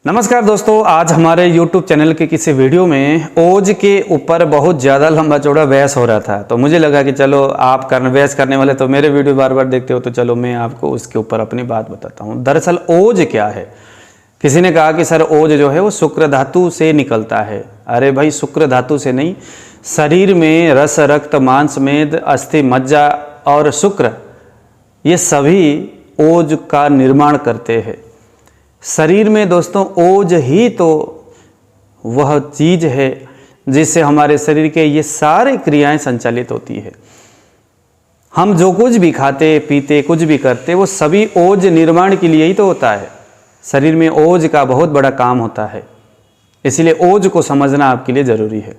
नमस्कार दोस्तों, आज हमारे YouTube चैनल के किसी वीडियो में ओज के ऊपर बहुत ज़्यादा लंबा चौड़ा बहस हो रहा था। तो मुझे लगा कि चलो आप बहस करने वाले तो मेरे वीडियो बार बार देखते हो, तो चलो मैं आपको उसके ऊपर अपनी बात बताता हूँ। दरअसल ओज क्या है। किसी ने कहा कि सर ओज जो है वो शुक्र धातु से निकलता है। अरे भाई, शुक्र धातु से नहीं, शरीर में रस, रक्त, मांस, मेद, अस्थि, मज्जा और शुक्र, ये सभी ओज का निर्माण करते हैं। शरीर में दोस्तों ओज ही तो वह चीज़ है जिससे हमारे शरीर के ये सारी क्रियाएं संचालित होती है। हम जो कुछ भी खाते पीते, कुछ भी करते, वो सभी ओज निर्माण के लिए ही तो होता है। शरीर में ओज का बहुत बड़ा काम होता है, इसीलिए ओज को समझना आपके लिए ज़रूरी है।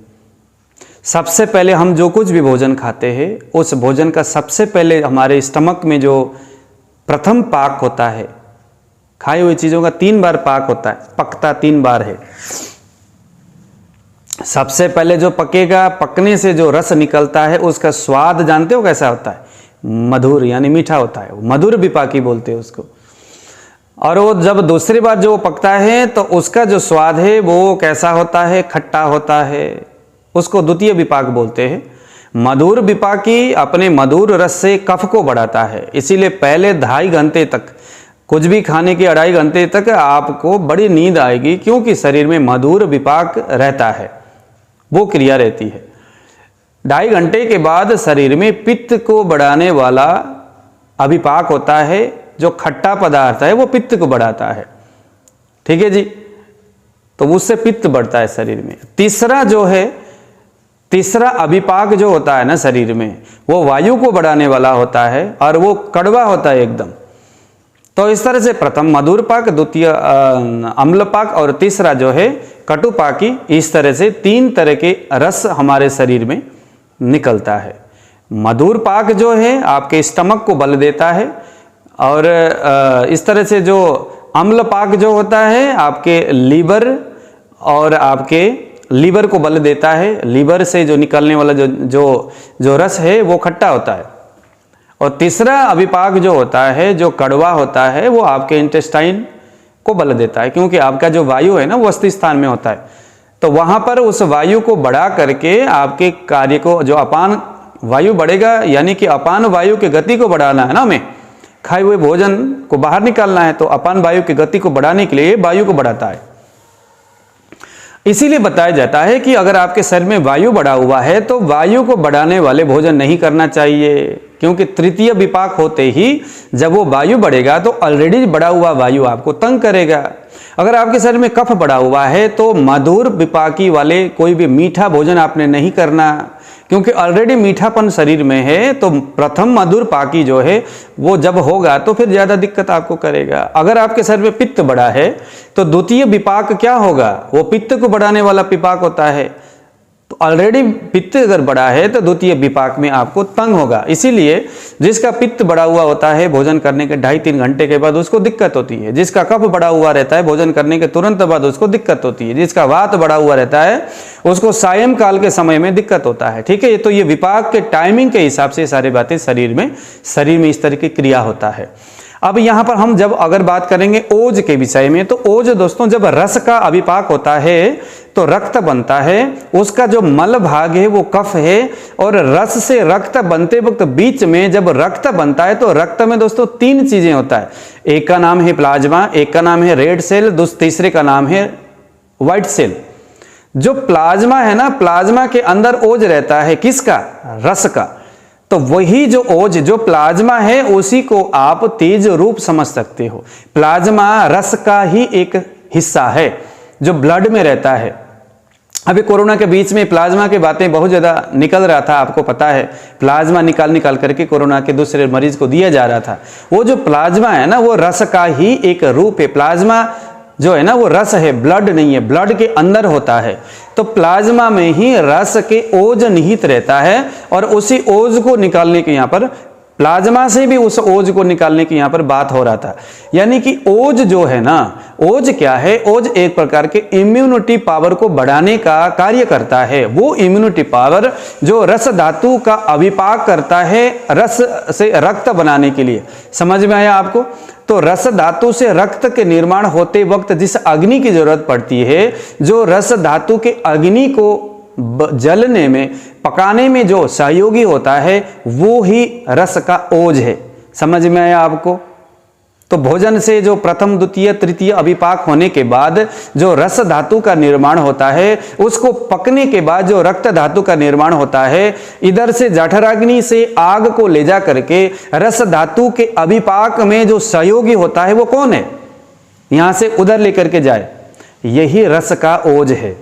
सबसे पहले हम जो कुछ भी भोजन खाते हैं, उस भोजन का सबसे पहले हमारे स्टमक में जो प्रथम पाक होता है, खाई हुई चीज़ों का 3 बार पाक होता है, पकता 3 बार है। सबसे पहले जो पकेगा, पकने से जो रस निकलता है, उसका स्वाद जानते हो कैसा होता है? मधुर, यानी मीठा होता है। मधुर विपाकी बोलते हैं उसको। और वो जब दूसरी बार जो पकता है तो उसका जो स्वाद है वो कैसा होता है? खट्टा होता है। उसको द्वितीय विपाक बोलते हैं। मधुर विपाकी अपने मधुर रस से कफ को बढ़ाता है, इसीलिए पहले 2.5 घंटे तक, कुछ भी खाने के 2.5 घंटे तक आपको बड़ी नींद आएगी, क्योंकि शरीर में मधुर विपाक रहता है, वो क्रिया रहती है। 2.5 घंटे के बाद शरीर में पित्त को बढ़ाने वाला अभिपाक होता है, जो खट्टा पदार्थ है वो पित्त को बढ़ाता है। ठीक है जी, तो उससे पित्त बढ़ता है शरीर में। तीसरा अभिपाक जो होता है ना शरीर में, वो वायु को बढ़ाने वाला होता है और वो कड़वा होता है एकदम। तो इस तरह से प्रथम मधुर पाक, द्वितीय अम्ल पाक और तीसरा जो है कटु पाकी, इस तरह से 3 तरह के रस हमारे शरीर में निकलता है। मधुर पाक जो है आपके स्टमक को बल देता है, और इस तरह से जो अम्ल पाक जो होता है आपके लीवर और आपके लीवर को बल देता है। लीवर से जो निकलने वाला जो रस है वो खट्टा होता है। और तीसरा अभिपाक जो होता है, जो कड़वा होता है, वो आपके इंटेस्टाइन को बल देता है, क्योंकि आपका जो वायु है ना वो अस्थि स्थान में होता है। तो वहां पर उस वायु को बढ़ा करके आपके कार्य को, जो अपान वायु बढ़ेगा, यानी कि अपान वायु की गति को बढ़ाना है ना, हमें खाए हुए भोजन को बाहर निकालना है, तो अपान वायु की गति को बढ़ाने के लिए वायु को बढ़ाता है। इसीलिए बताया जाता है कि अगर आपके शरीर में वायु बढ़ा हुआ है तो वायु को बढ़ाने वाले भोजन नहीं करना चाहिए, क्योंकि तृतीय विपाक होते ही जब वो वायु बढ़ेगा तो ऑलरेडी बढ़ा हुआ वायु आपको तंग करेगा। अगर आपके शरीर में कफ बढ़ा हुआ है तो मधुर विपाकी वाले कोई भी मीठा भोजन आपने नहीं करना, क्योंकि ऑलरेडी मीठापन शरीर में है। तो प्रथम मधुर पाकी जो है वो जब होगा तो फिर ज़्यादा दिक्कत आपको करेगा। अगर आपके शरीर में पित्त बढ़ा है तो द्वितीय विपाक क्या होगा? वो पित्त को बढ़ाने वाला विपाक होता है। तो ऑलरेडी पित्त अगर बढ़ा है तो द्वितीय विपाक में आपको तंग होगा। इसीलिए जिसका पित्त बढ़ा हुआ होता है, भोजन करने के 2.5-3 घंटे के बाद उसको दिक्कत होती है। जिसका कफ बढ़ा हुआ रहता है, भोजन करने के तुरंत बाद उसको दिक्कत होती है। जिसका वात बढ़ा हुआ रहता है, उसको सायंकाल के समय में दिक्कत होता है। ठीक है, तो ये विपाक के टाइमिंग के हिसाब से सारी बातें शरीर में इस तरह की क्रिया होता है। अब यहाँ पर हम जब अगर बात करेंगे ओज के विषय में, तो ओज दोस्तों जब रस का अभिपाक होता है तो रक्त बनता है। उसका जो मल भाग है वो कफ है, और रस से रक्त बनते वक्त बीच में जब रक्त बनता है तो रक्त में दोस्तों 3 चीजें होता है। एक का नाम है प्लाज्मा, एक का नाम है रेड सेल, तीसरे का नाम है व्हाइट सेल। जो प्लाज्मा है ना, प्लाज्मा के अंदर ओज रहता है, किसका? रस का। तो वही जो ओज, जो प्लाज्मा है, उसी को आप तेज रूप समझ सकते हो। प्लाज्मा रस का ही एक हिस्सा है जो ब्लड में रहता है। अभी कोरोना के बीच में प्लाज्मा की बातें बहुत ज़्यादा निकल रहा था, आपको पता है। प्लाज्मा निकाल करके कोरोना के दूसरे मरीज को दिया जा रहा था। वो जो प्लाज्मा है ना, वो रस का ही एक रूप है। प्लाज्मा जो है ना वो रस है, ब्लड नहीं है, ब्लड के अंदर होता है। तो प्लाज्मा में ही रस के ओज निहित रहता है, और उसी ओज को निकालने के यहाँ पर, प्लाज्मा से भी उस ओज को निकालने की यहाँ पर बात हो रहा था। यानी कि ओज जो है ना, ओज क्या है? ओज एक प्रकार के इम्यूनिटी पावर को बढ़ाने का कार्य करता है। वो इम्यूनिटी पावर जो रस धातु का अभिपाक करता है रस से रक्त बनाने के लिए। समझ में आया आपको? तो रस धातु से रक्त के निर्माण होते वक्त जिस अग्नि की जरूरत पड़ती है, जो रस धातु के अग्नि को जलने में, पकाने में जो सहयोगी होता है, वो ही रस का ओज है। समझ में आया आपको? तो भोजन से जो प्रथम द्वितीय तृतीय अभिपाक होने के बाद जो रस धातु का निर्माण होता है, उसको पकने के बाद जो रक्त धातु का निर्माण होता है, इधर से जठराग्नि से आग को ले जा करके रस धातु के अभिपाक में जो सहयोगी होता है वो कौन है, यहां से उधर लेकर के जाए, यही रस का ओज है।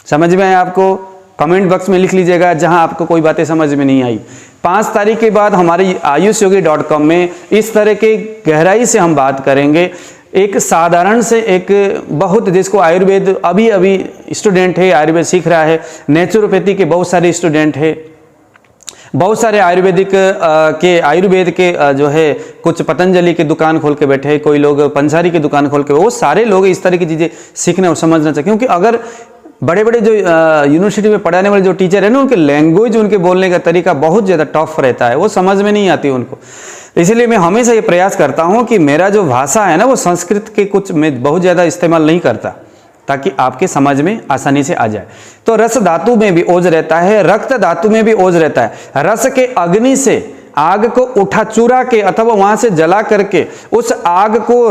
समझ में आया आपको? कमेंट बॉक्स में लिख लीजिएगा जहां आपको कोई बातें समझ में नहीं आई। 5 तारीख के बाद हमारे ayushyogi.com में इस तरह के गहराई से हम बात करेंगे। एक साधारण से एक बहुत, जिसको आयुर्वेद अभी अभी स्टूडेंट है, आयुर्वेद सीख रहा है, नेचुरोपैथी के बहुत सारे स्टूडेंट है, बहुत सारे आयुर्वेद के जो है कुछ पतंजलि की दुकान खोल के बैठे हैं, कोई लोग पंसारी की दुकान खोल के, वो सारे लोग इस तरह की चीज़ें सीखना और समझना चाहिए। क्योंकि अगर बड़े बड़े जो यूनिवर्सिटी में पढ़ाने वाले जो टीचर है ना, उनके लैंग्वेज, उनके बोलने का तरीका बहुत ज़्यादा टफ रहता है, वो समझ में नहीं आती उनको। इसलिए मैं हमेशा ये प्रयास करता हूँ कि मेरा जो भाषा है ना, वो संस्कृत के कुछ मैं बहुत ज़्यादा इस्तेमाल नहीं करता, ताकि आपके समझ में आसानी से आ जाए। तो रस धातु में भी ओज रहता है, रक्त धातु में भी ओज रहता है। रस के अग्नि से आग को उठा चुरा के अथवा वहां से जला करके उस आग को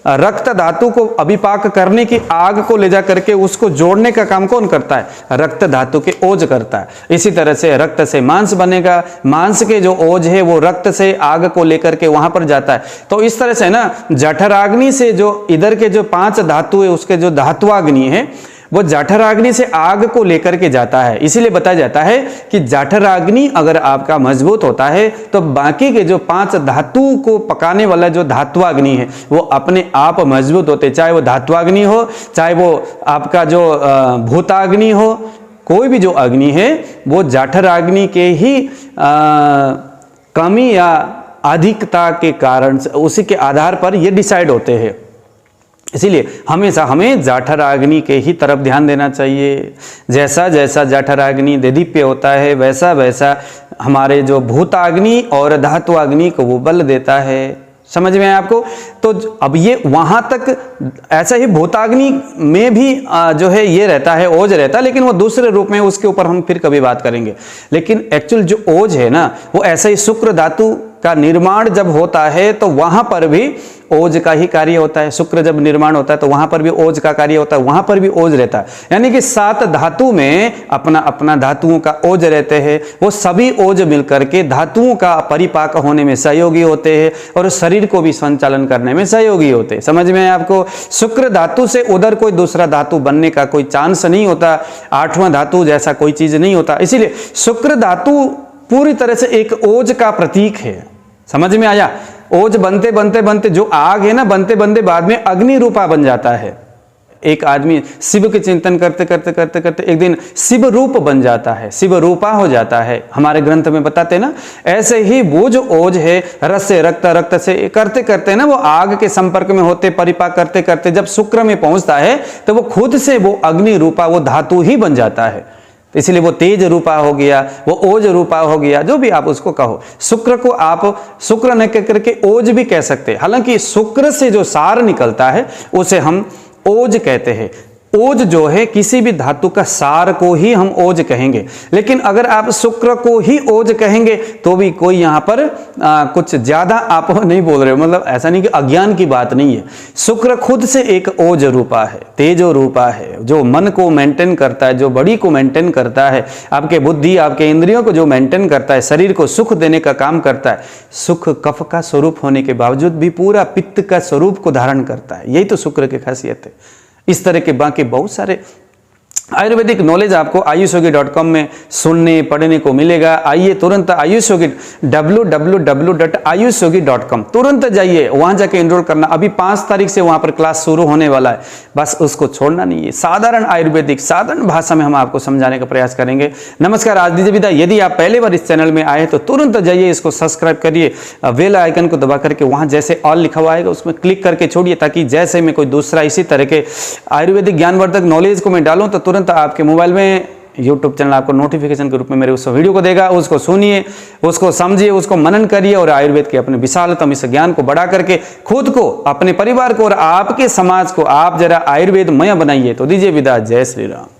रक्त धातु को अभिपाक करने की आग को ले जा करके उसको जोड़ने का काम कौन करता है? रक्त धातु के ओज करता है। इसी तरह से रक्त से मांस बनेगा, मांस के जो ओज है वो रक्त से आग को लेकर के वहां पर जाता है। तो इस तरह से ना, जठराग्नि से जो इधर के जो 5 धातु है, उसके जो धात्वाग्नि है, वो जठराग्नि से आग को लेकर के जाता है। इसीलिए बताया जाता है कि जठराग्नि अगर आपका मजबूत होता है तो बाकी के जो 5 धातु को पकाने वाला जो धात्वाग्नि है वो अपने आप मजबूत होते, चाहे वो धात्वाग्नि हो, चाहे वो आपका जो भूताग्नि हो, कोई भी जो अग्नि है वो जठराग्नि के ही कमी या अधिकता के कारण, उसी के आधार पर ये डिसाइड होते हैं। इसीलिए हमेशा हमें जठराग्नि के ही तरफ ध्यान देना चाहिए। जैसा जैसा जठराग्नि देदीप्य होता है, वैसा वैसा हमारे जो भूताग्नि और धात्वाग्नि को वो बल देता है। समझ में आया आपको? तो अब ये वहां तक ऐसा ही भूताग्नि में भी जो है ये रहता है, ओज रहता है, लेकिन वो दूसरे रूप में, उसके ऊपर हम फिर कभी बात करेंगे। लेकिन एक्चुअल जो ओज है ना, वो ऐसा ही शुक्र धातु का निर्माण जब होता है तो वहां पर भी ओज का ही कार्य होता है। शुक्र जब निर्माण होता है तो वहां पर भी ओज का कार्य होता है, वहां पर भी ओज रहता है। यानी कि 7 धातु में अपना अपना धातुओं का ओज रहते हैं। वो सभी ओज मिलकर के धातुओं का परिपाक होने में सहयोगी होते हैं और शरीर को भी संचालन करने में सहयोगी होते हैं। समझ में आपको? शुक्र धातु से उधर कोई दूसरा धातु बनने का कोई चांस नहीं होता, 8वां धातु जैसा कोई चीज नहीं होता। इसीलिए शुक्र धातु पूरी तरह से एक ओज का प्रतीक है। समझ में आया? ओज बनते बनते बनते जो आग है ना, बनते बनते बाद में अग्नि रूपा बन जाता है। एक आदमी शिव के चिंतन करते करते करते करते एक दिन शिव रूप बन जाता है, शिव रूपा हो जाता है। हमारे ग्रंथ में बताते ना, ऐसे ही वो जो ओज है रस से रक्त, रक्त से करते करते ना, वो आग के संपर्क में होते, परिपाक करते करते जब शुक्र में पहुंचता है तो वो खुद से वो अग्नि रूपा, वो धातु ही बन जाता है। इसलिए वो तेज रूपा हो गया, वो ओज रूपा हो गया, जो भी आप उसको कहो। शुक्र को आप शुक्र न कह करके ओज भी कह सकते हैं। हालांकि शुक्र से जो सार निकलता है उसे हम ओज कहते हैं। ओज जो है किसी भी धातु का सार को ही हम ओज कहेंगे। लेकिन अगर आप शुक्र को ही ओज कहेंगे तो भी कोई यहाँ पर कुछ ज्यादा आप नहीं बोल रहे हो, मतलब ऐसा नहीं कि अज्ञान की बात नहीं है। शुक्र खुद से एक ओज रूपा है, तेजो रूपा है, जो मन को मेंटेन करता है, जो बॉडी को मेंटेन करता है, आपके बुद्धि, आपके इंद्रियों को जो मेंटेन करता है, शरीर को सुख देने का काम करता है। सुख कफ का स्वरूप होने के बावजूद भी पूरा पित्त का स्वरूप को धारण करता है। यही तो शुक्र की खासियत है। इस तरह के बाकी बहुत सारे आयुर्वेदिक नॉलेज आपको ayushyogi.com में सुनने पढ़ने को मिलेगा। आइए तुरंत ayushyogi www.ayushyogi.com तुरंत जाइए, वहां जाके एनरोल करना। अभी 5 तारीख से वहां पर क्लास शुरू होने वाला है, बस उसको छोड़ना नहीं है। साधारण आयुर्वेदिक, साधारण भाषा में हम आपको समझाने का प्रयास करेंगे। नमस्कार, आज दीजिए विदा। यदि आप पहले बार इस चैनल में आए तो तुरंत जाइए, इसको सब्सक्राइब करिए, बेल आइकन को दबा करके वहां जैसे ऑल लिखा हुआ आएगा उसमें क्लिक करके छोड़िए, ताकि जैसे मैं कोई दूसरा इसी तरह के आयुर्वेदिक ज्ञानवर्धक नॉलेज को मैं डालूं तो तुरंत आपके मोबाइल में यूट्यूब चैनल आपको नोटिफिकेशन के रूप में मेरे उस वीडियो को देगा, उसको सुनिए, उसको समझिए, उसको मनन करिए और आयुर्वेद के अपने विशालतम इस ज्ञान को बढ़ा करके खुद को, अपने परिवार को और आपके समाज को आप जरा आयुर्वेदमय बनाइए। तो दीजिए विदा, जय श्री राम।